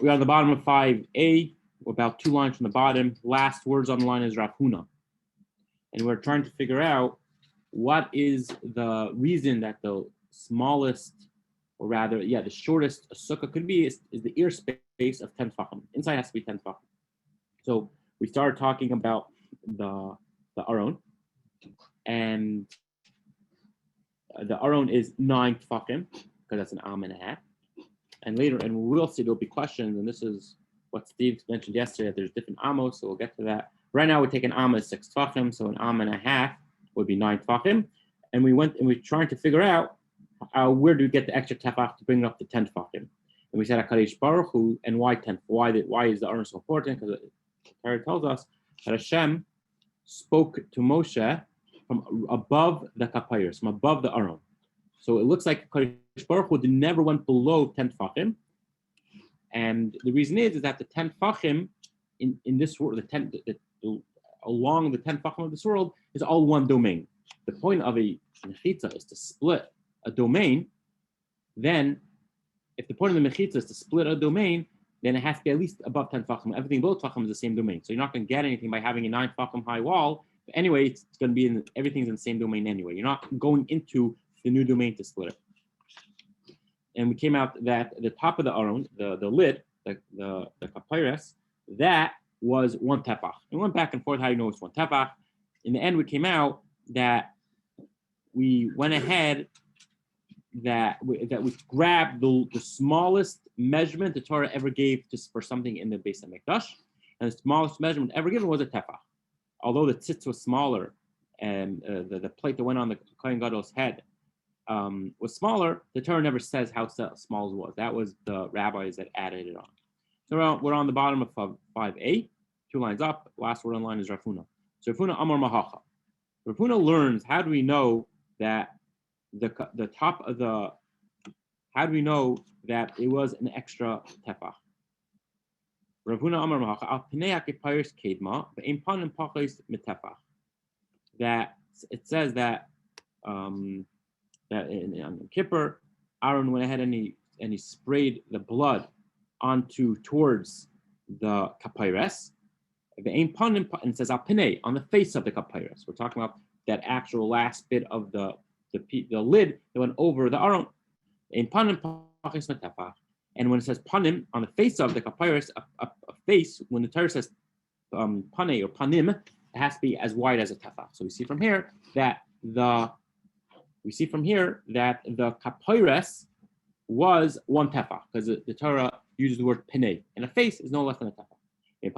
We're on the bottom of 5a. We're about 2 lines from the bottom. Last words on the line is Rav Huna. And we're trying to figure out what is the reason that the smallest, or rather, the shortest a sukkah could be is the ear space of 10 tefachim. Inside has to be 10 tefachim. So we started talking about the aron, and the aron is 9 tefachim because that's an am and a half. And later, and we'll see there'll be questions, and this is what Steve mentioned yesterday, that there's different amos, so we'll get to that. Right now, we take an am as 6 tefachim, so an am and a half would be 9 tefachim. And we're trying to figure out where do we get the extra tefach to bring it up to 10 tefachim. And we said Rabbi Boruch, and why 10? Why is the aron so important? Because the Torah tells us that Hashem spoke to Moshe from above the kapayos, from above the aron. So it looks like Rabbi Boruch never went below 10 tefachim. And the reason is that the 10 tefachim in this world, along the 10 tefachim of this world, is all one domain. The point of a mechitza is to split a domain. Then, if the point of the mechitza is to split a domain, then it has to be at least above 10 tefachim. Everything below tefachim is the same domain. So you're not going to get anything by having a 9 tefachim high wall. But anyway, it's going to be everything's in the same domain anyway. You're not going into the new domain to split it. And we came out that the top of the aron, the lid, the kapayres, that was 1 tefach. And we went back and forth how you know it's 1 tefach. In the end, we came out that we went ahead that we grabbed the smallest measurement the Torah ever gave for something in the Beis HaMikdash, and the smallest measurement ever given was a tefach. Although the tzitz was smaller, and the plate that went on the Kohen Gadol's head was smaller, the Torah never says how small it was. That was the rabbis that added it on. So we're on the bottom of 5a, 2 lines up. Last word on line is Rav Huna. So Rav Huna Amar Mahacha. Rav Huna learns, how do we know that the top of the, how do we know that it was an extra tefach? Rav Huna Amar Mahacha Al Pnei HaKipayos Kedma Ve'im Panim Pachos Mitefach. That it says that that on Kippur, Aaron went ahead and he sprayed the blood towards the kapayres. And it says al pinei, on the face of the kapayres. We're talking about that actual last bit of the lid that went over the aron. And when it says panim, on the face of the kapayres, a face, when the Torah says pane or panim, it has to be as wide as a tefach. So we see from here that the kapayres was 1 tefach, because the Torah uses the word pinei, and a face is no less than a tefach. And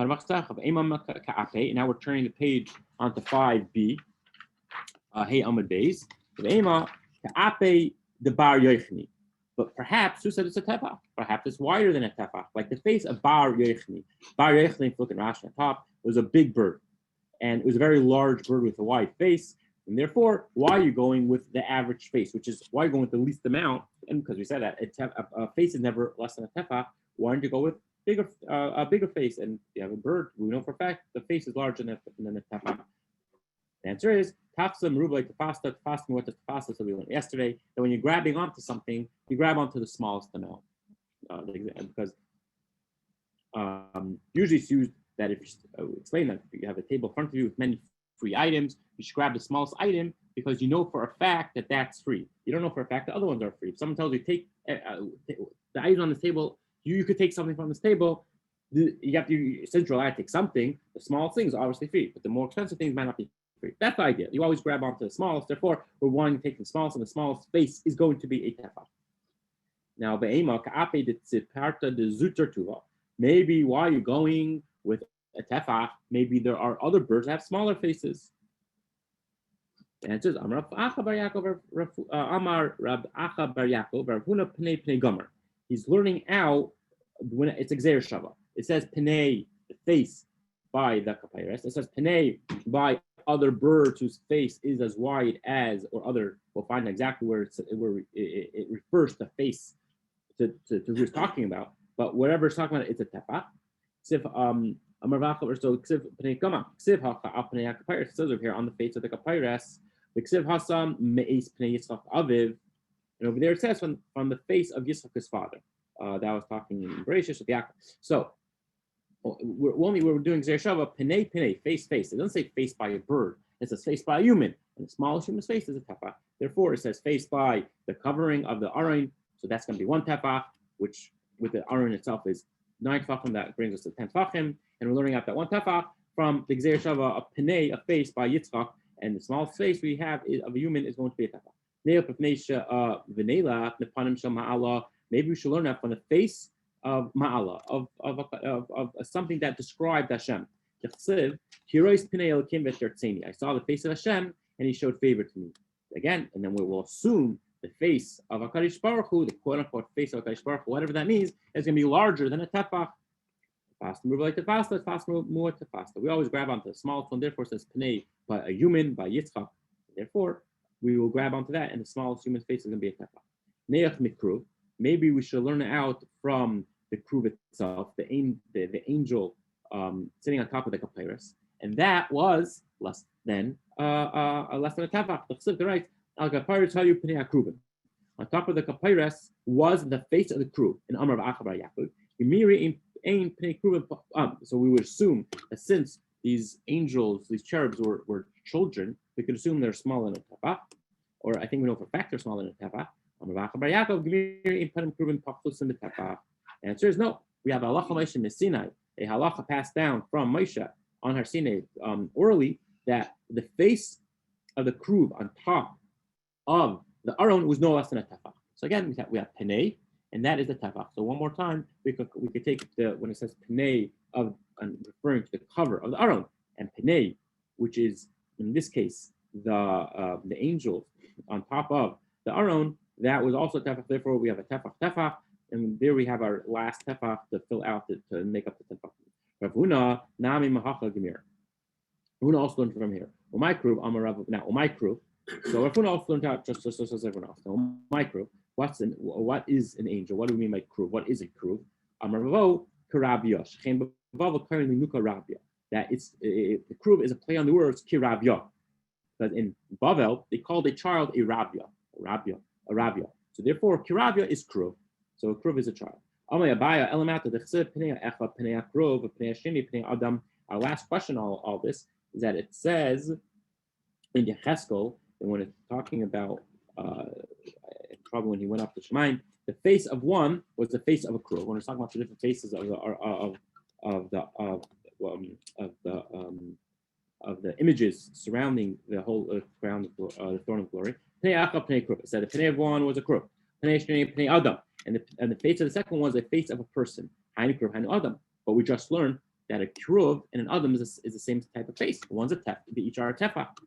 now we're turning the page onto 5b. Hey Amud Beis. But perhaps, who said it's a tefach? Perhaps it's wider than a tefach, like the face of Bar Yochni. Bar Yochni, if you look at Rashi on top, was a big bird, and it was a very large bird with a wide face. And therefore, why are you going with the average face, which is why you're going with the least amount? And because we said that a face is never less than a tefach, why don't you go with a bigger face? And if you have a bird, we know for a fact the face is larger than a tefach. The answer is tafsa meruba tefasta tefasta what the tefasta. So we learned yesterday that when you're grabbing onto something, you grab onto the smallest amount, because usually it's used that if you explain that if you have a table in front of you with many free items, you should grab the smallest item because you know for a fact that that's free. You don't know for a fact the other ones are free. If someone tells you take the item on this table, you could take something from this table. You have to essentially take something. The small things are obviously free, but the more expensive things might not be free. That's the idea. You always grab onto the smallest. Therefore, we're wanting to take the smallest, and the smallest space is going to be a tefach. Now, maybe why you're going with a tefach, maybe there are other birds that have smaller faces. The answer is Amar Rab Acha Bar Yaakov Rav Huna Pnei Pnei Gomer. He's learning out when it's Exer Shava. It says Pnei, the face by the kapayres. It says Pnei by other birds whose face is as wide as, or other. We'll find exactly where it refers to face to who he's talking about. But whatever it's talking about, it's a tefach. So ksiv pnei gama, ksiv hacha al pnei kapayres. It says over here on the face of the kapayres, the ksiv hasam meis pnei Yitzchak aviv, and over there it says from the face of Yitzchak his father. that was talking in Bereshit with Yaakov. So we're doing Zeh Shava, Pnei, face. It doesn't say face by a bird. It says face by a human. And the smallest human's face is a tefach. Therefore, it says face by the covering of the aron. So that's going to be 1 tefach, which with the aron itself is 9 tefachim. That brings us to 10 tefachim. And we're learning out that 1 tefach from the Zeh Shava, a Pnei, a face by Yitzchak. And the smallest face we have of a human is going to be a tefach. Maybe we should learn that from the face of Ma'ala, of something that described Hashem. I saw the face of Hashem, and He showed favor to me. Again, and then we will assume the face of HaKadosh Baruch Hu, the quote-unquote face of HaKadosh Baruch Hu, whatever that means, is going to be larger than a tefach. We always grab onto the smallest one, therefore it says Pnei by a human, by Yitzchak. Therefore, we will grab onto that, and the smallest human's face is going to be a tefach. Neach mikruv. Maybe we should learn out from the kruv itself, the angel sitting on top of the papyrus, and that was less than a tefach. The chassid writes, "Al papyrus hayu pnei hakruvim." On top of the papyrus was the face of the kruv. In Amar v'Achabar Yaakov, Yomiri ein pnei kruvim. So we would assume that since these angels, these cherubs were children, we could assume they're smaller than a tefach, or I think we know for a fact they're smaller than a tefach. The answer is no. We have halacha Moshe Sinai, a halacha passed down from Moshe on Har Sinai orally, that the face of the kruv on top of the aron was no less than a tefach. So again, we have Pnei, and that is the tefach. So one more time, we could take when it says Pnei of referring to the cover of the aron, and Pnei, which is in this case the angels on top of the aron. That was also tefach. Therefore, we have a tefach, and there we have our last tefach to fill out to make up the tefach. Rav Huna nami mahacha gemir. Huna also learned from here. Umay kruv amar Rav. Now umay kruv. So Rav Huna also learned out just as everyone else. Now umay kruv. What is an angel? What do we mean by kruv? What is a kruv? Amar Ravo karabya. Shechem b'vav currently nuka rabya. That the kruv is a play on the words kirabya. Because in Bavel they called a child a rabya. A rabia. So therefore, kiravia is kruv. So a kruv is a child. Our last question, all this, is that it says in Yecheskel, and when it's talking about probably when he went up to Shemaim, the face of one was the face of a kruv. When we're talking about the different faces of the images surrounding the whole crown of the throne of glory. It said the pnei of one was a kruv, pnei adam, and the face of the second one was the face of a person. Hainu kruv, hainu adam. But we just learned that a kruv and an adam is the same type of face. One's a tef, they each are a tefach.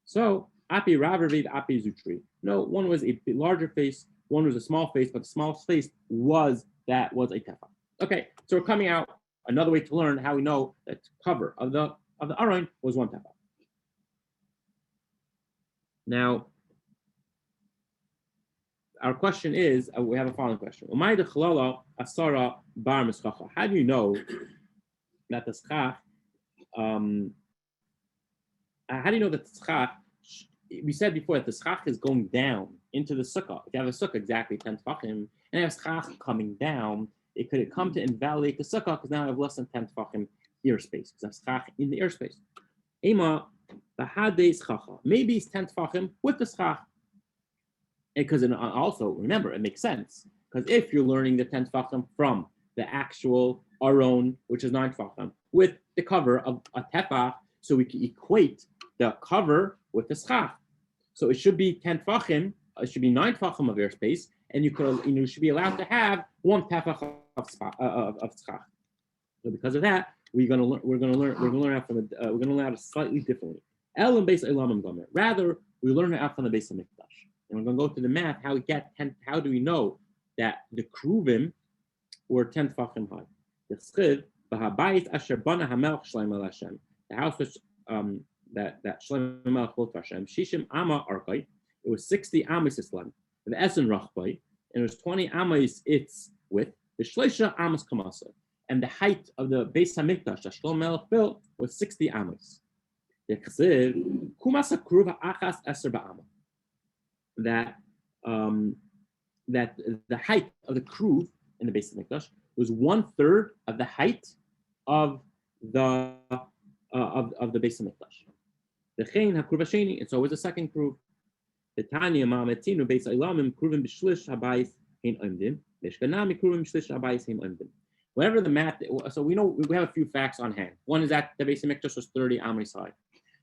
So api rav api zutri. No, one was a larger face, one was a small face, but the small face was a tefach. Okay, so we're coming out another way to learn how we know that cover of the aron was 1 tefach. Now, our question is, we have a following question. How do you know that the schach, we said before that the schach is going down into the sukkah. If you have a sukkah exactly 10 tefachim, and you have schach coming down, it could come to invalidate the sukkah because now I have less than 10 tefachim airspace, because I have schach in the airspace. Maybe it's 10 tefachim with the schach. Because also, remember, it makes sense. Because if you're learning the 10 tefachim from the actual aron, which is 9 tefachim, with the cover of a tefach, so we can equate the cover with the schach. So it should be 10 tefachim, it should be 9 tefachim of airspace, and you should be allowed to have 1 tefach of schach. So because of that, we're going to learn out it slightly differently. Rather, we learn it out from the base of mikdash. And we're going to go to the math, how do we know that the kruvim were 10 tefachim high? The house which that Shlomo Melech built for Hashem, Shishim Ama Arkai, it was 60 amas its length. The Esen Rachbai, and it was 20 amas its width. The Shleisha amas kamasa, and the height of the Beis Hamikdash that Shlomo Melech built was 60 amas. The Chesiv Kumasa Kruva Achas Eser Ba'ama. That the height of the kruv in the base of Mikdash was 1/3 of the height of the base of Mikdash. The Chain HaKruv Hasheni, and so it was the second Kruv. The Tanya Ma'ametinu Beis Ilamim Kruvim B'Shlish Habayis Hein Oimdim Mishkanami Kruvim B'Shlish Habayis Hein Oimdim. Whatever the math, so we know we have a few facts on hand. One is that the base of Mikdash was 30 Amris high.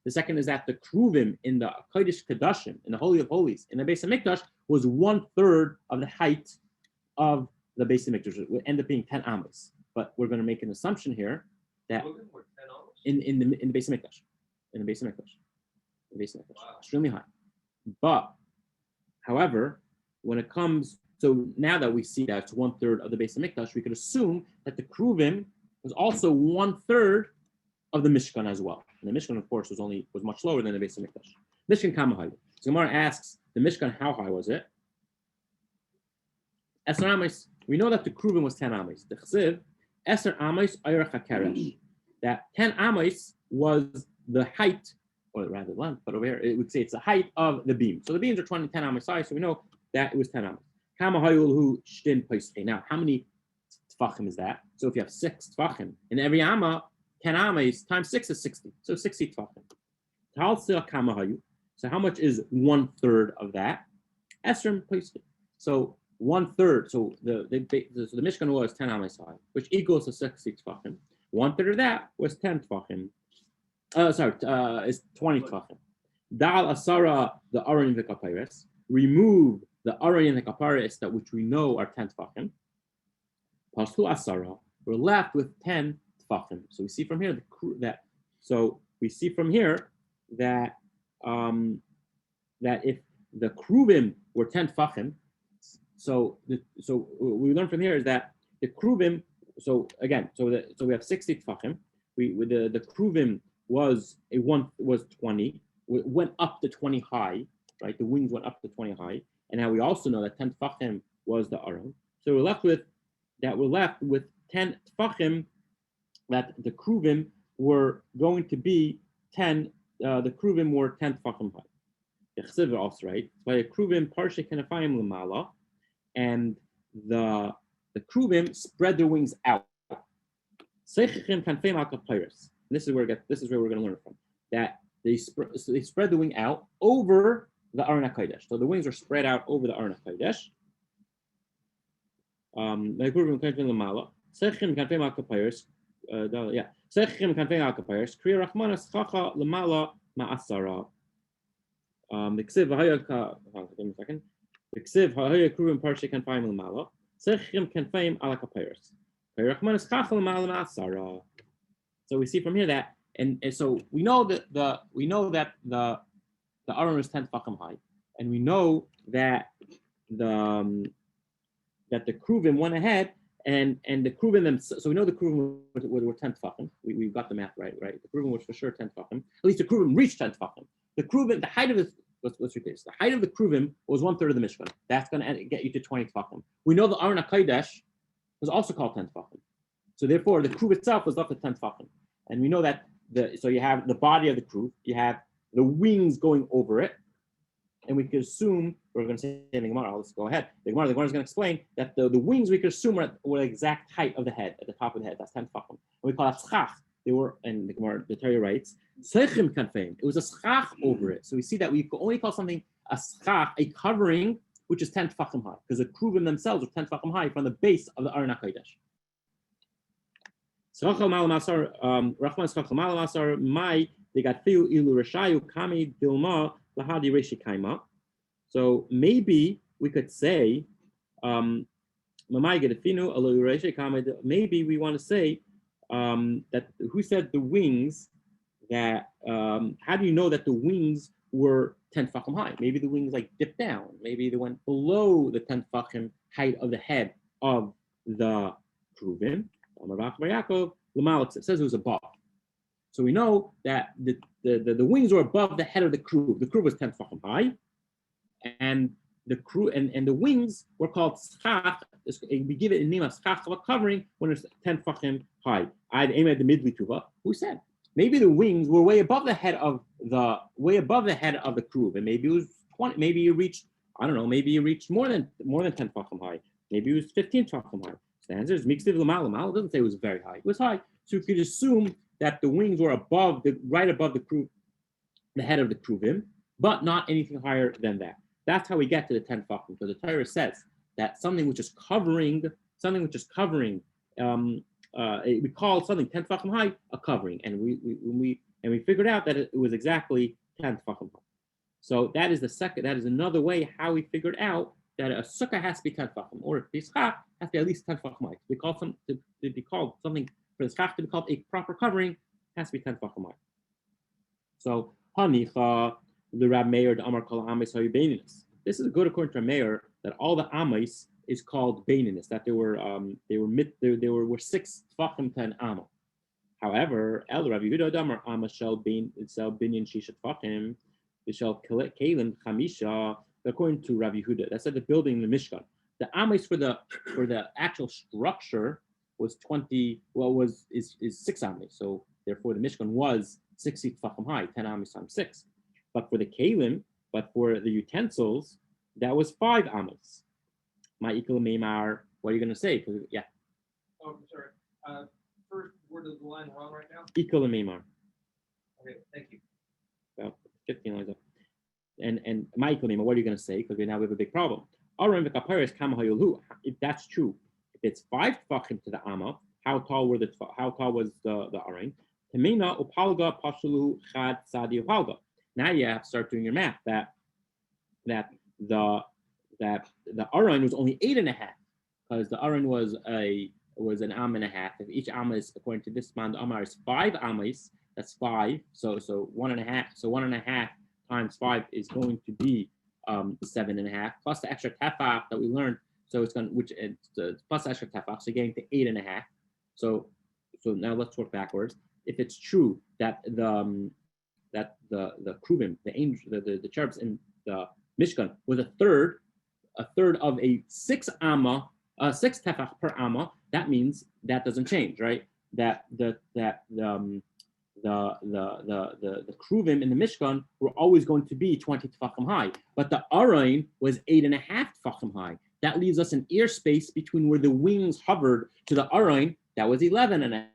The second is that the Kruvim in the Kodesh Kedushim, in the Holy of Holies, in the base of Mikdash was 1/3 of the height of the base of Mikdash. It would end up being 10 Amris. But we're going to make an assumption here that in the base of Mikdash, extremely high. But, however, when it comes, so now that we see that it's 1/3 of the base of Mikdash, we could assume that the Kruvim was also 1/3 of the Mishkan as well. And the Mishkan, of course, was much lower than the base of Mikdash. Mishkan Kamahayu. So Gemara asks, the Mishkan, how high was it? Eser Amis. We know that the Kruvim was 10 Amis. The Chsiv, Eser Amis Ayrach HaKeresh. That 10 Amis was the height, or rather length, but over here it would say it's the height of the beam. So the beams are 10 Amis high, so we know that it was 10 Amis. Now, how many tfachim is that? So if you have 6 tfachim, in every Amma, 10 Amis times 6 is 60. So 60 tfachim. So how much is 1/3 of that? Esrim Paiskin. So 1/3. So the Mishkan was 10 Amis high, which equals to 60 tfachim. 1/3 of that was 10 tfachim. Is 20 tfachim. Dal asara the aron v'kaparis. Remove the aron and the kaparis that which we know are 10 tfachim. Pasu asara. We're left with 10 tfachim. So we see from here that if the kruvim were 10 tfachim, so we learn from here is that the kruvim. So we have 60 tfachim. The kruvim was 20. It went up to 20 high, right? The wings went up to 20 high, and now we also know that 10 tfachim was the aron. So we're left with 10 tfachim. That the kruvim were going to be 10. The kruvim were 10 tfachim high. The chsiv also right. By the kruvim parshe kanafayim lamala, and the kruvim spread their wings out. This is where we're going to learn from that they spread the wing out over the Aron HaKodesh. So the wings are spread out over the Aron HaKodesh. The kruvim kanfei lamala. Sechim kanfei al-kapayros. Sechim kanfei al-kapayros. Kriya rachmanas chacha lamala ma'asara. The ksiv second. The ksiv ha'hoya kruvim parshe kanfei lamala. Sechim kanfei al-kapayros. So we see from here that, and so we know that the aron is 10 tfachim high, and we know that the kruvim went ahead and the kruvim themselves. So we know the kruvim were 10 tfachim. We got the math right. The kruvim was for sure 10 tfachim. At least the kruvim reached 10 tfachim. The kruvim, the height of it. Let's read this. The height of the kruvim was 1/3 of the Mishkan. That's going to get you to 20 tfachim. We know the Aron HaKodesh was also called 10 tfachim. So therefore, the kruv itself was left at 10 tfachim. And we know that so you have the body of the kruv, you have the wings going over it, and we could assume, we're going to say in the Gemara, let's go ahead. The Gemara is going to explain that the wings we could assume were the exact height of the head, at the top of the head. That's 10 tfachim. And we call that schach. They were, and the Gemara, the Torah writes, Seichim kanfeim. It was a schach over it. So we see that we could only call something a schach, a covering, which is 10 tfachim high, because the kruvim themselves are 10 tfachim high from the base of the Aron HaKodesh. So maybe we could say, maybe we want to say that who said the wings, that how do you know that the wings were 10 tfachim high? Maybe the wings dipped down. Maybe they went below the 10 tfachim height of the head of the kruvim. It says it was above. So we know that the wings were above the head of the kruv. The kruv was 10 tfachim high, and the kruv and the wings were called schach. We give it a name of schach of a covering when it's 10 tfachim high. I'd aim at the midli tuva. Who said? Maybe the wings were way above the head of the kruv, and maybe it was 20. Maybe you reached, I don't know. Maybe you reached more than 10 tfachim high. Maybe it was 15 tfachim high. The answer is Miktiv Lamal. It doesn't say it was very high. It was high. So you could assume that the wings were right above the head of the kruvim, but not anything higher than that. That's how we get to the 10 tefachim. So the Torah says that something which is covering, we call something 10 tefachim high a covering, and we figured out that it was exactly 10 tefachim high. So that is another way how we figured out that a sukkah has to be 10 tefachim, or a schach has to be at least 10 tefachim high. We call to be called something for the schach to be called a proper covering has to be 10 tefachim high. So Hanicha, the Rab Meir, the Amar Kol Amis Hayubeininus. This is good according to Meir that all the Amis is called Beininus, that they were 6 tefachim 10 amma. However, El Rav Yehuda Damar Amma shall binyan shisha tefachim, shall kalim chamisha. According to Rav Yehuda, that's at the building in the Mishkan. The Amis for the actual structure was 20. Well, is 6 Amis. So therefore, the Mishkan was 60 tefachim high, 10 Amis times 6. But for the kalim, for the utensils, that was 5 Amis. My ikal meimar. What are you going to say? Yeah. Oh, I'm sorry. First word of the line wrong right now. Ikal meimar. Okay, thank you. About 15 lines up. And my ikal meimar. What are you going to say? Because now we have a big problem. If that's true, if it's 5 tefachim to the amma, how tall was the aron? Temena upalga pashulu chad sadi upalga. Now you have to start doing your math. That the aron was only 8.5, because the aron was an amma and a half. If each amma is, according to this man, the amma is 5 ammas. That's 5. So 1.5. So 1.5 times 5 is going to be 7.5 plus the extra tefach that we learned. So it's going plus the extra tefach. So getting to 8.5. So now let's work backwards. If it's true that the kruvim, the angel, the cherubs in the Mishkan was a third of a 6 amma, 6 tefach per amma, that means that doesn't change, right? That the kruvim in the Mishkan were always going to be 20 tefachim high, but the aron was 8.5 tefachim high. That leaves us an airspace between where the wings hovered to the aron. That was 11.5.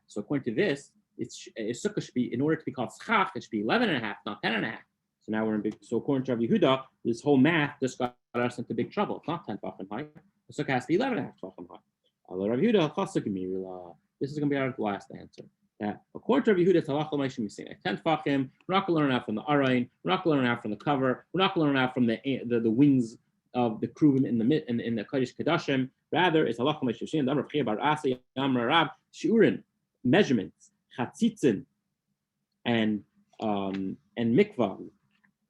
So according to this, sukkah should be, in order to be called schach, it should be 11.5, not 10.5. So now we're in big. So according to Rabbi Yehuda, this whole math just got us into big trouble. It's not 10 tefachim high. The sukkah has to be 11.5 tefachim high. Allah Rabbi Yehuda, this is going to be our last answer. That according to Rabbi Yehuda, talach l'maishim misina. 10 tefachim. We're not going to learn out from the aron. We're not going to learn out from the cover. We're not going to learn out from the wings of the kruvim in the Kodesh Kadashim. Rather, it's talach l'maishim misina. Amar Chia bar Asi Amar Rab shiurin, measurements, chatzitzin, and mikvah,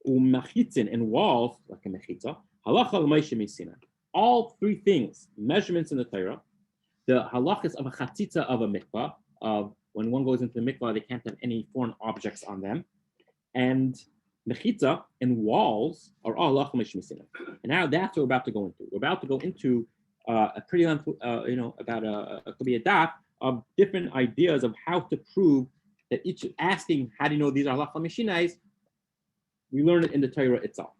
umachitzin, and walls like a mechitza. Halacha l'maishim misina. All 3 things, measurements in the Torah, the halachas of a chatzitza of a mikvah, of when one goes into the mikvah, they can't have any foreign objects on them, and mechitza and walls are all halacha l'maishim misina. And now that's what we're about to go into. We're about to go into a pretty length, about could be a daf of different ideas of how to prove that each asking how do you know these are halacha mishinais, we learn it in the Torah itself.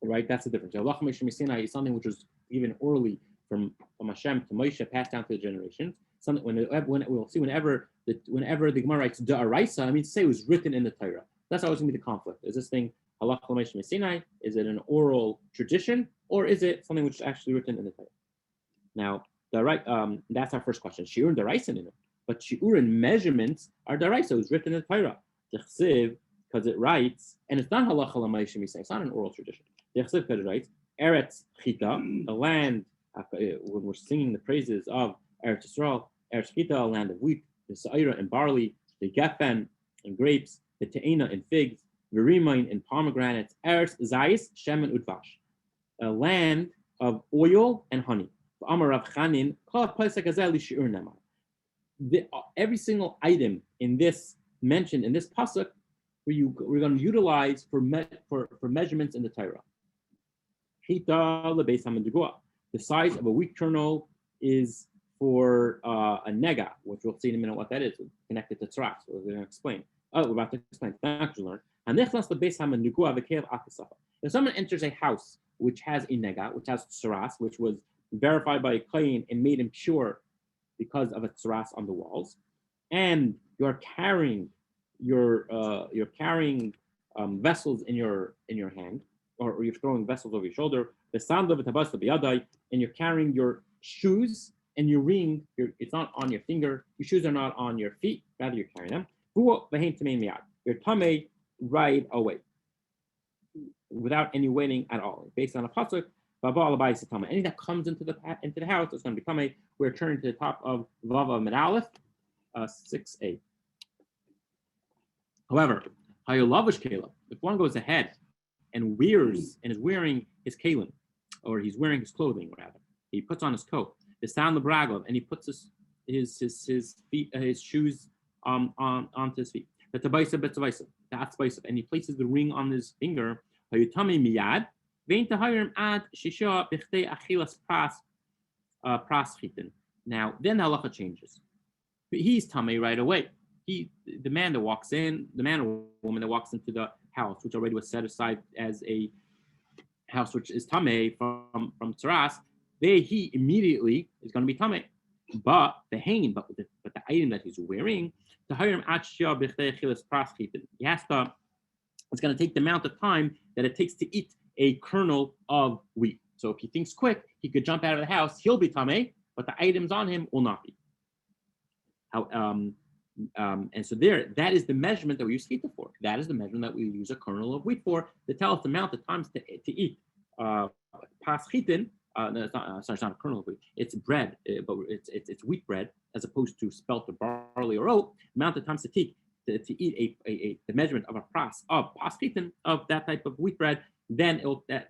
Right, that's the difference. Halacha mishinai is something which was given orally from Hashem to Moshe, passed down to the generations. Something when we'll see whenever the Gemara writes da'araisa, I mean to say it was written in the Torah. That's always going to be the conflict. Is this thing halacha mishinai? Is it an oral tradition, or is it something which is actually written in the Torah? Now, that's our first question. Shiur and daraisa in it, but shiur and measurements are daraisa. It was written in the Torah. Because it writes, and it's not halacha l'maishim mishinai. It's not an oral tradition. Because it writes, Eretz Chita, the land, when we're singing the praises of Eretz Yisrael, Eretz Chita, a land of wheat, the Sa'ira and barley, the Geffen and grapes, the Te'ina and figs, the Rimain and pomegranates, Eretz Zayis, Shem and Udvash, a land of oil and honey. Amar Rav Chanin, every single item in this mentioned in this pasuk, we're going to utilize for measurements in the Torah. The size of a wheat kernel is for a nega, which we'll see in a minute what that is, connected to tzras. We're going to explain. We're about to explain. Learn. If someone enters a house which has a nega, which has tzras, which was verified by a kohen and made impure because of a tsaras on the walls, and you're carrying vessels in your hand, or you're throwing vessels over your shoulder, the sound of it, and you're carrying your shoes and your ring, it's not on your finger, your shoes are not on your feet, rather you're carrying them. You're tamei right away, without any waiting at all. Based on a pasuk, anything that comes into the house is going to be tamei. We're turning to the top of Vav Amid Aleph, 6a. However, if one goes ahead and is wearing his kalim, or he's wearing his clothing rather, he puts on his coat, the sound of bragov, and he puts his feet, his shoes onto his feet. That's bicep, and he places the ring on his finger. Now then the halacha changes. He's tamei right away. The man or woman that walks into the house, which already was set aside as a house which is tamei from tsaras, he immediately is going to be tamei. But the item that he's wearing, he has to. It's going to take the amount of time that it takes to eat a kernel of wheat. So if he thinks quick, he could jump out of the house. He'll be tamei, but the items on him will not be. And so that is the measurement that we use chita for. That is the measurement that we use a kernel of wheat for, to tell us the amount of times to eat pas chitin. No, it's not a kernel of wheat. It's bread, but it's wheat bread as opposed to spelt or barley or oat. The amount of times to eat the measurement of a pas chitin of that type of wheat bread, then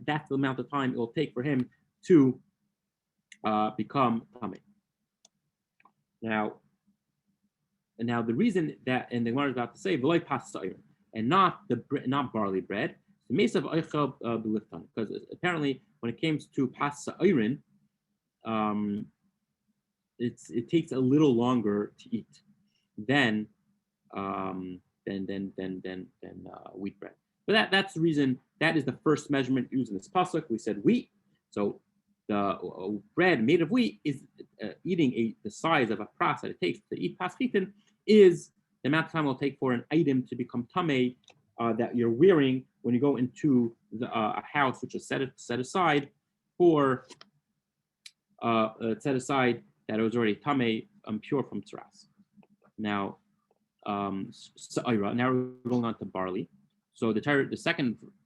that's the amount of time it will take for him to become tamei. Now the reason that, and the Gemara is about to say, v'loy pas sa'ir, and not barley bread, because apparently when it comes to pas sa'irin, it takes a little longer to eat than wheat bread. But that's the reason. That is the first measurement used in this pasuk. We said wheat, so the bread made of wheat is eating the size of a pras that it takes to eat pas chitin is the amount of time it will take for an item to become tamei that you're wearing when you go into a house which is set aside for set aside that it was already tamei, pure from tsaras. Now, now we're going on to barley. So the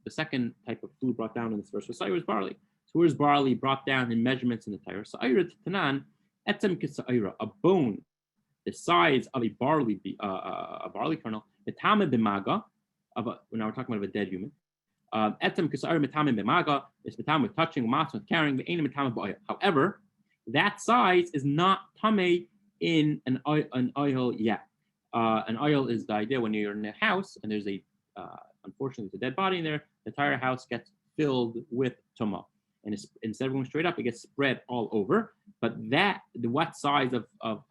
second type of food brought down in this verse was sa'ira is barley. So where's barley brought down in measurements in the Torah? Sa'ira tanan etzem kisa'ira, a bone the size of a barley kernel. Metame b'maga, now we're talking about a dead human. Etzem kisa'ira metame b'maga is metame with touching, matzah with carrying, but ain't metame b'oil. However, that size is not tamei in an oil yet. An oil is the idea when you're in a house and there's unfortunately there's a dead body in there, the entire house gets filled with tumah. And instead of going straight up, it gets spread all over. But what size of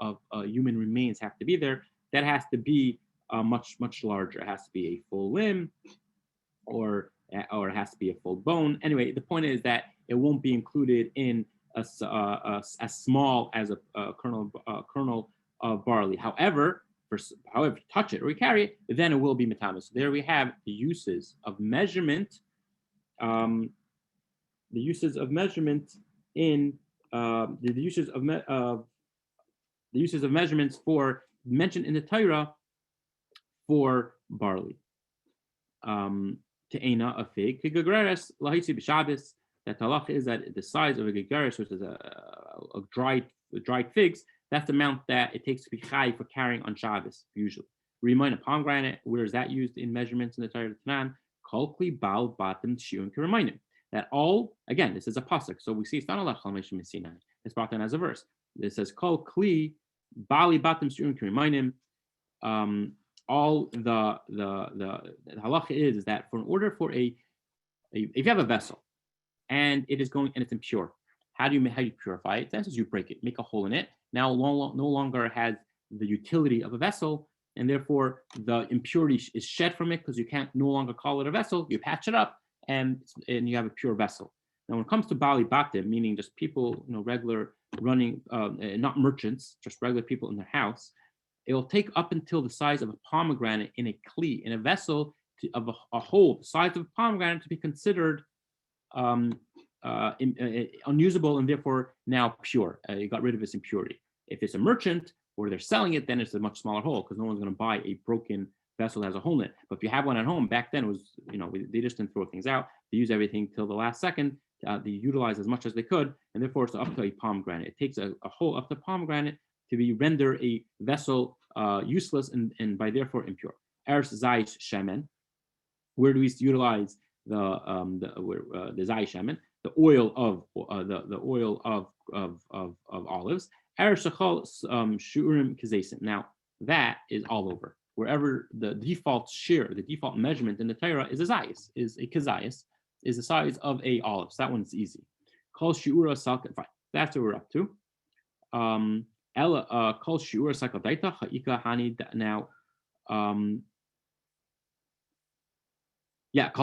human remains have to be there? That has to be much larger. It has to be a full limb, or it has to be a full bone. Anyway, the point is that it won't be included in as small as a kernel of barley. However, if you touch it or you carry it, then it will be metame. So there we have the uses of measurement. The uses of measurement in the uses of measurements for mentioned in the Torah for barley. Te'ena, a fig, kigagreres lahitzi b'Shabbos. That halacha is that the size of a gigaris, which is a dried figs, that's the amount that it takes to be chai for carrying on Shabbos usually. Remind a pomegranate, where is that used in measurements in the Torah Tanan? Kol kli bal batim shiun k'remaynim. That all, again, this is a pasuk, so we see it's not a lachal meshim sinai. It's brought down as a verse. It says kol kli bali batim shiun k'remaynim. All the halacha is that in order for if you have a vessel and it is going and it's impure, how do you purify it? The answer is you break it, make a hole in it. Now no longer has the utility of a vessel, and therefore the impurity is shed from it because you can't no longer call it a vessel. You patch it up, and you have a pure vessel. Now, when it comes to Bali Batim, meaning just people, regular running, not merchants, just regular people in their house, it will take up until the size of a pomegranate in a kli, in a vessel of a hole the size of a pomegranate to be considered unusable and therefore now pure. You got rid of its impurity. If it's a merchant or they're selling it, then it's a much smaller hole because no one's going to buy a broken vessel that has a hole in it. But if you have one at home, back then it was, they just didn't throw things out. They use everything till the last second. They utilize as much as they could, and therefore it's up to a pomegranate. It takes a hole up to pomegranate to be render a vessel useless and by therefore impure. Eretz zayis shemen. Where do we utilize the zayis shemen, the oil of the oil of olives? Eretz shechol shurim kazesim. Now that is all over. Wherever the default shear, the default measurement in the Torah is a zayis, is a kazayis, is the size of a olive. So that one's easy. Kol shiura salka. Fine. That's what we're up to. Kol shiura salka daita ha'ika hani. Now, kol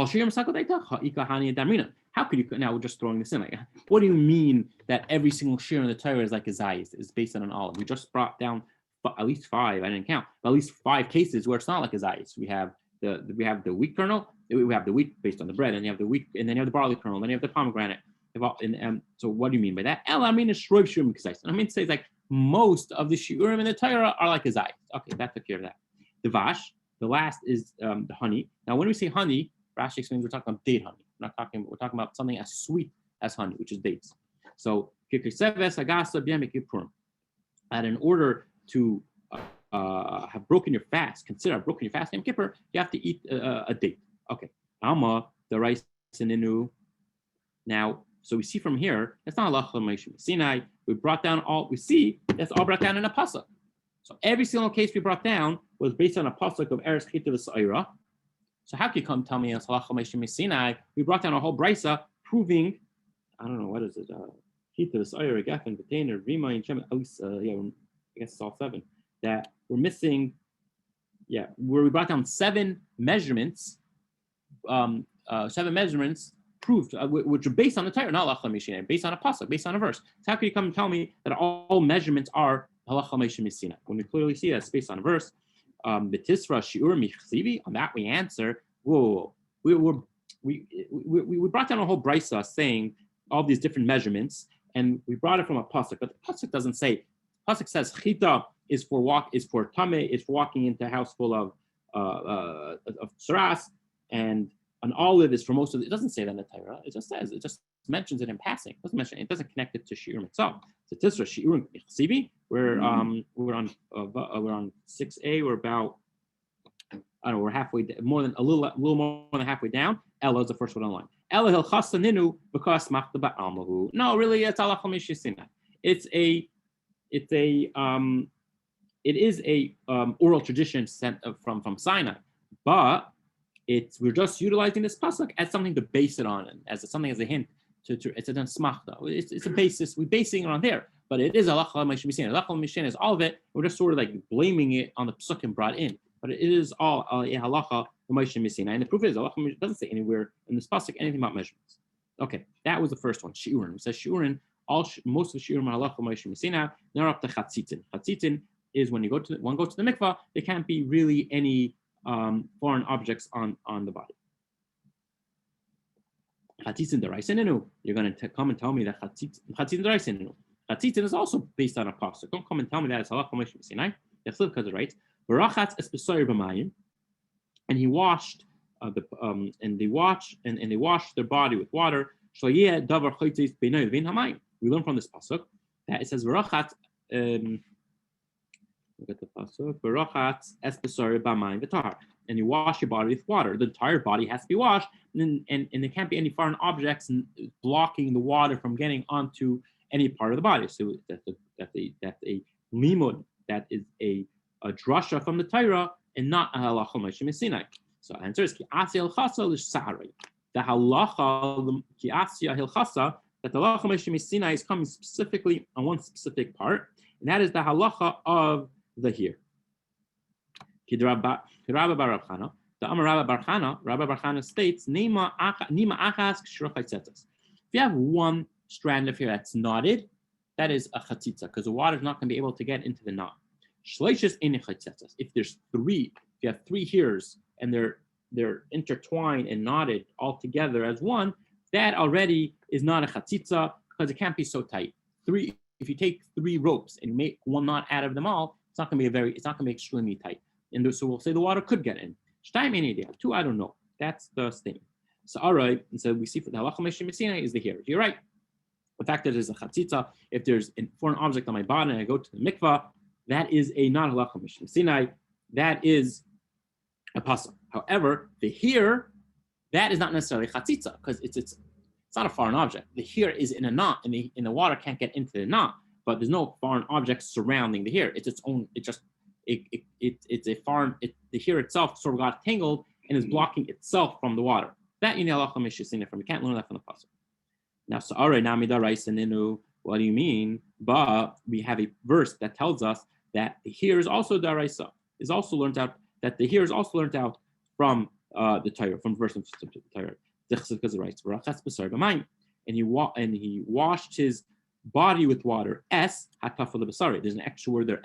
shiura salka daita ha'ika hani damrina. How could you? Now we're just throwing this in. Like, what do you mean that every single shear in the Torah is like a zayis, is based on an olive? We just brought down at least 5. I didn't count, but at least 5 cases where it's not like a zayis. We have the wheat kernel. We have the wheat based on the bread, and you have the wheat, and then you have the barley kernel, and then you have the pomegranate. So what do you mean by that? I mean it says like most of the shiurim in the Torah are like a zayis. Okay, that took care of that. The vash, the last is the honey. Now, when we say honey, Rashi explains we're talking about date honey. We're talking about something as sweet as honey, which is dates. So, and in order to have broken your fast, consider I've broken your fast, Yom Kippur, you have to eat a date. Okay. Alma, the rice and inu. Now, so we see from here, that's not halacha Moshe Sinai. We brought down all, we see that's all brought down in a pasuk. So every single case we brought down was based on a pasuk of Eretz Chita v'Sa'ira. So how can you come tell me it's halacha Moshe Sinai? We brought down a whole brisa proving, I don't know, what is it? Chita v'Sa'ira, Gafen, V'Tainer, Rima, and Shem, at least, I guess it's all 7. That we're missing, where we brought down 7 measurements, 7 measurements proved, which are based on the Torah, not halacha Moshe, based on a pasuk, based on a verse. So how can you come and tell me that all measurements are halacha Moshe when we clearly see that's based on a verse? B'tisra shiur michzivi. On that we answer, whoa. We brought down a whole brisa saying all these different measurements, and we brought it from a pasuk, but the pasuk doesn't say. Pasuk says chita is for tameh, is for walking into a house full of saras, and an olive is for most of it. It doesn't say that in the Torah. It just mentions it in passing. It doesn't mention it. It doesn't connect it to shiurim itself. So tisra shiurim chsibi. We're on 6a. We're about, I don't know, we're halfway, a little more than halfway down. Ella is the first one on the line. Ella hilchasa ninu because machta ba'almahu. No, really, it's halacha Moshe Sinai. It is a oral tradition sent from Sinai, but we're just utilizing this pasuk as something to base it on, and as a hint to it's a smachta. It's a basis. We're basing it on there, but it is halacha Moshe Sinai. Halacha Moshe is all of it. We're just sort of like blaming it on the psukim brought in, but it is all halacha Moshe Sinai. And the proof is halacha doesn't say anywhere in this pasuk anything about measurements. Okay, that was the first one. Shiurim. It says shiurim. Most of the shiurim are halacha Moshe Sinai. Now we're up to chatzitin. Chatzitin is when one goes to the mikvah, there can't be really any foreign objects on the body. Chatzitin deraisa. You're going to come and tell me that chatzitin deraisa. Chatzitin is also based on a pasuk. Don't come and tell me that it's halacha Moshe Sinai. Because it writes, "Barachatz es b'soyer b'mayim," and he washed and they washed their body with water. Shloyeh davar chaytzis b'nei v'in hamayim. We learn from this pasuk that it says "Barachatz." Look at the pasuk. Barachatz es b'soyer b'mayim v'tahar, and you wash your body with water. The entire body has to be washed, and there can't be any foreign objects blocking the water from getting onto any part of the body. So that's a limud, that is a drasha from the Torah and not a halacha Moshe Sinai. So the answer is ki asya hilchasa l'sahari. The halacha ki asya hilchasa, that the halacha Moshe Sinai is coming specifically on one specific part, and that is the halacha of the here. Ki Rabbi Bar Chana, the Amar Rabbi Bar Chana states, Nima achas k'shura chaytzetas. you have one strand of hair that's knotted, that is a chatzitza, because the water is not going to be able to get into the knot. If there's three, if you have three hairs and they're intertwined and knotted all together as one, that already is not a chatzitza because it can't be so tight. If you take three ropes and make one knot out of them all, it's not going to be extremely tight. And so we'll say the water could get in. Two, I don't know. That's the thing. So all right, and so we see for the halacha meshimesina is the hair. You're right. The fact that there's a chatzitza, if there's a foreign object on my body and I go to the mikvah, that is a non halacha meshimesina. That is a pasuk. However, the hair, that is not necessarily chatzitza because it's not a foreign object. The hair is in a knot, and the water can't get into the knot. But there's no foreign object surrounding the hair. It's its own. It's a foreign. The hair itself sort of got tangled and is blocking itself from the water. That you know, from you can't learn that from the pasuk. Now, so all right, now midaraisa. What do you mean? But we have a verse that tells us that the hair is also daraisa. Is also learned out that the hair is also learned out from the Torah, from verse of the Torah. And he washed his body with water. There's an extra word there.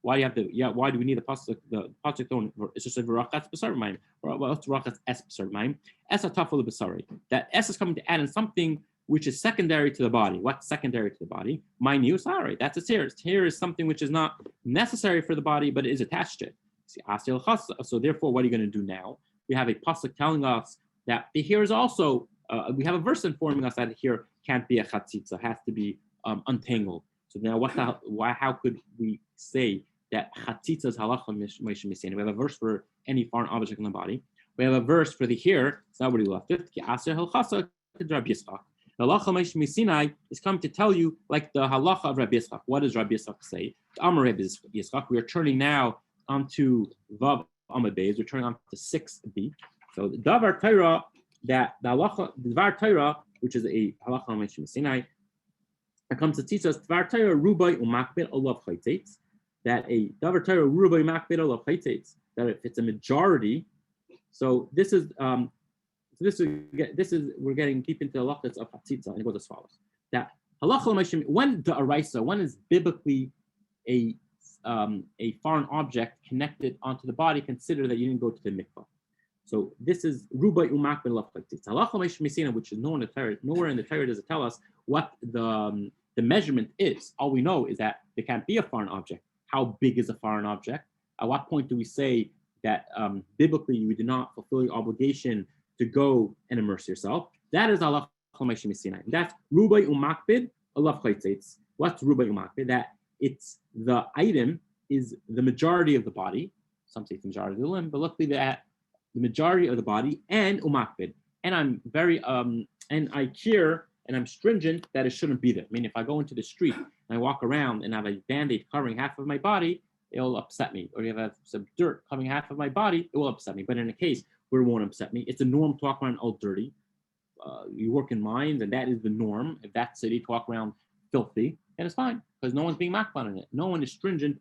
Why do you have the? Yeah. Why do we need the pasuk? The pasuk don't. It's just a verachatz b'sar mine. Or what's verachatz es b'sar mine? Es hatafel b'sari. That es is coming to add in something which is secondary to the body. What's secondary to the body? Mine sorry. That's its hair. Its hair is something which is not necessary for the body, but it is attached to it. So therefore, what are you going to do now? We have a pasuk telling us that the hair is also. We have a verse informing us that the hair can't be a chatzitza. Has to be untangled. So now, how could we say that chatzitza is halacha meshimesina? We have a verse for any foreign object in the body. We have a verse for the hair. So what do we left it? The halacha meshimesina is coming to tell you like the halacha of Rabbi Yitzchak. What does Rabbi Yitzchak say? Amar Rabbi Yitzchak. We are turning now onto Vav Amud Beis. We're turning on to 6b. So the Davar Torah, that the halacha, the Davar Torah, which is a halacha meshimesina, it comes to teach us Davar Torah rubai umakbid olav chaytetz, that a Davar Torah rubai makbid olav chaytetz, that if it's a majority, so this is we're getting deep into the halachas of chatzitza, and it goes as follows: that halacha meshim, when the araisa, when is biblically a foreign object connected onto the body, consider that you didn't go to the mikvah. So this is rubai umakbid olav chaytetz. Halacha meshimesina, which is nowhere in the Torah does it tell us what the measurement is. All we know is that there can't be a foreign object. How big is a foreign object? At what point do we say that biblically you do not fulfill your obligation to go and immerse yourself? That is halacha meshimesina. That's rubai umakbid olav chaytetz. What's rubai umakbid? That it's the item is the majority of the body. Some say the majority of the limb, but luckily that the majority of the body and umakbid. And I'm very and I care and I'm stringent that it shouldn't be there. I mean, if I go into the street and I walk around and have a band-aid covering half of my body, it'll upset me. Or if I have some dirt covering half of my body, it will upset me. But in a case where it won't upset me, it's a norm to walk around all dirty. You work in mines, and that is the norm. If that city to walk around filthy, then it's fine because no one's being makban on it. No one is stringent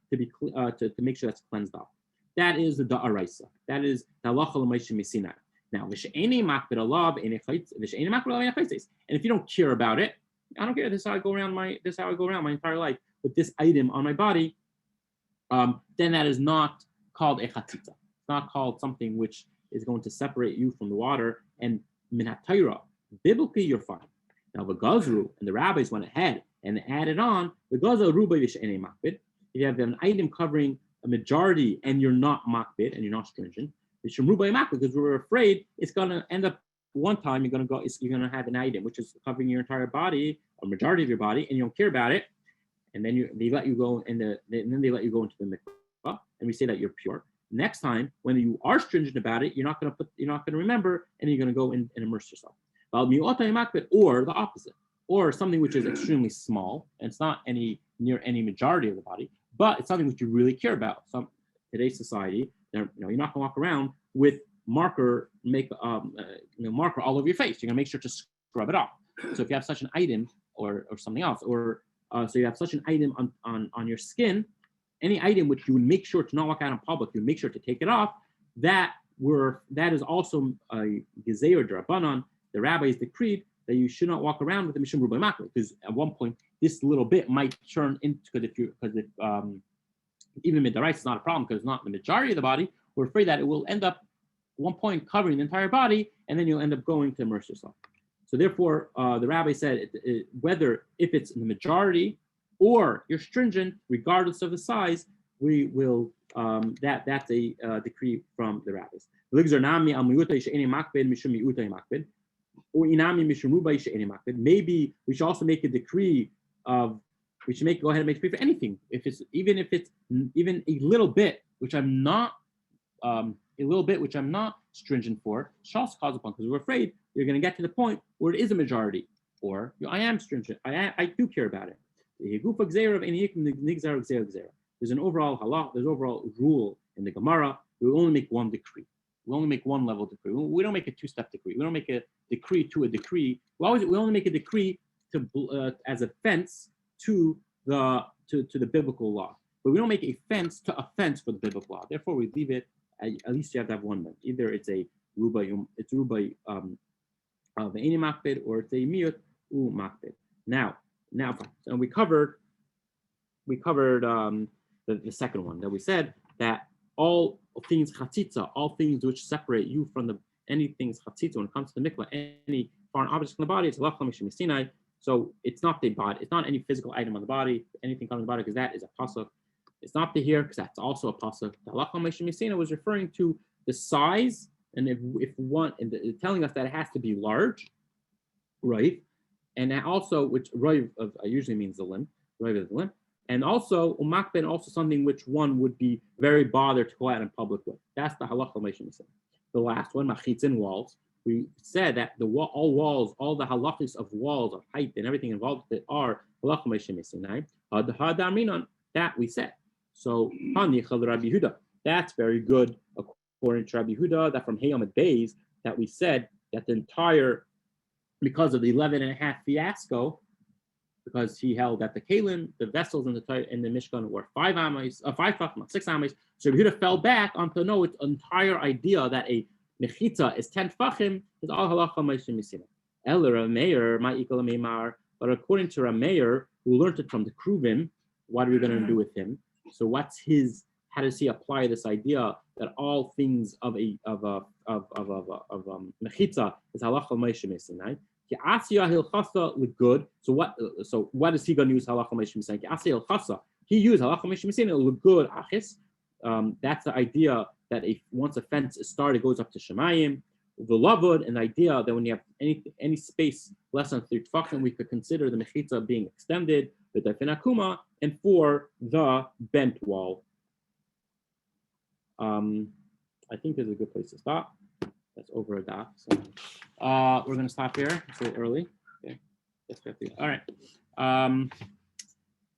to be to make sure that's cleansed off. That is the da'araisa. That is the halacha l'meshimesina. Now, and if you don't care about it, I don't care. This is how I go around my entire life with this item on my body. Then that is not called a chatzitza. It's not called something which is going to separate you from the water. And minat Torah, biblically, you're fine. Now the gazru and the rabbis went ahead and added on the gazru rubai v'she'enei makbid. If you have an item covering a majority and you're not makbid and you're not stringent, because we're afraid it's going to end up one time you're going to have an item which is covering your entire body, a majority of your body, and you don't care about it, and then they let you go then they let you go into the mikvah, and we say that you're pure. Next time when you are stringent about it, you're not going to remember, and you're going to go and immerse yourself. Or the opposite, or something which is extremely small and it's not near any majority of the body, but it's something which you really care about. Today's society, you're not going to walk around with marker all over your face. You're going to make sure to scrub it off. So if you have such an item or something else, or so you have such an item on your skin, any item which you would make sure to not walk out in public, you make sure to take it off. That is also a gezeir d'Rabbanan. The rabbis decreed that you should not walk around with the mishum rubai makbid, because at one point this little bit might turn into, because if even midaraisa is not a problem because it's not the majority of the body. We're afraid that it will end up at one point covering the entire body, and then you'll end up going to immerse yourself. So therefore, the rabbi said whether if it's in the majority or you're stringent, regardless of the size, we will that's a decree from the rabbis. Maybe we should also make a decree of go ahead and make a decree for anything. Even if it's even a little bit, which I'm not stringent for, shall cause upon, because we're afraid you're going to get to the point where it is a majority, or I am stringent. I do care about it. There's an overall halach, there's overall rule in the Gemara. We only make one decree. We only make one level decree. We don't make a two-step decree. We don't make a decree to a decree. We only make a decree to as a fence to the biblical law. But we don't make a fence to a fence for the biblical law. Therefore, we leave it. At least you have to have one. Either it's a rubai of any makbid, or it's a miyut u makbid. Now, so we covered the second one that we said that all things chatzitza, all things which separate you from anything chatzitza when it comes to the mikvah, any foreign objects in the body, it's halach mishum sinai. So it's not the body, it's not any physical item on the body, anything coming on the body, because that is a pasuk. It's not the hair, because that's also a pasuk. The halach mishum sinai was referring to the size, and if one, and telling us that it has to be large, right? And that also, which roiv usually means the limb, roiv is the limb. And also, umakben, also something which one would be very bothered to go out in public with. That's the halacha l'meishim. The last one, machitzin, walls. We said that all walls, all the halachis of walls, of height, and everything involved with it are halacha l'meishim. That we said. So, Rabbi Yehuda. That's very good according to Rabbi Yehuda. That from Hayom at Beis that we said that the entire, because of the 11.5 fiasco. Because he held that the kalim, the vessels in the Mishkan were 5 amas, 5 tachmas, 6 amas. So Yehuda fell back onto its entire idea that a mechitza is 10 tfachim is all halacha ma'ishim misina. El Rameir ma'ikol meimar. But according to Rameir, who learned it from the Kruvim, what are we going to do with him? So what's his? How does he apply this idea that all things of mechitza is halacha ma'ishim misina? Good. So what is he going to use halacha mishum saying? He used halacha mishum saying good achis. That's the idea that once a fence is started, it goes up to shemayim. The lavud, an idea that when you have any space less than 3 tefachim, we could consider the mechitza being extended, the definakuma, and for the bent wall. I think there's a good place to stop. That's over a daf. So we're going to stop here. It's a little early. Okay. All right.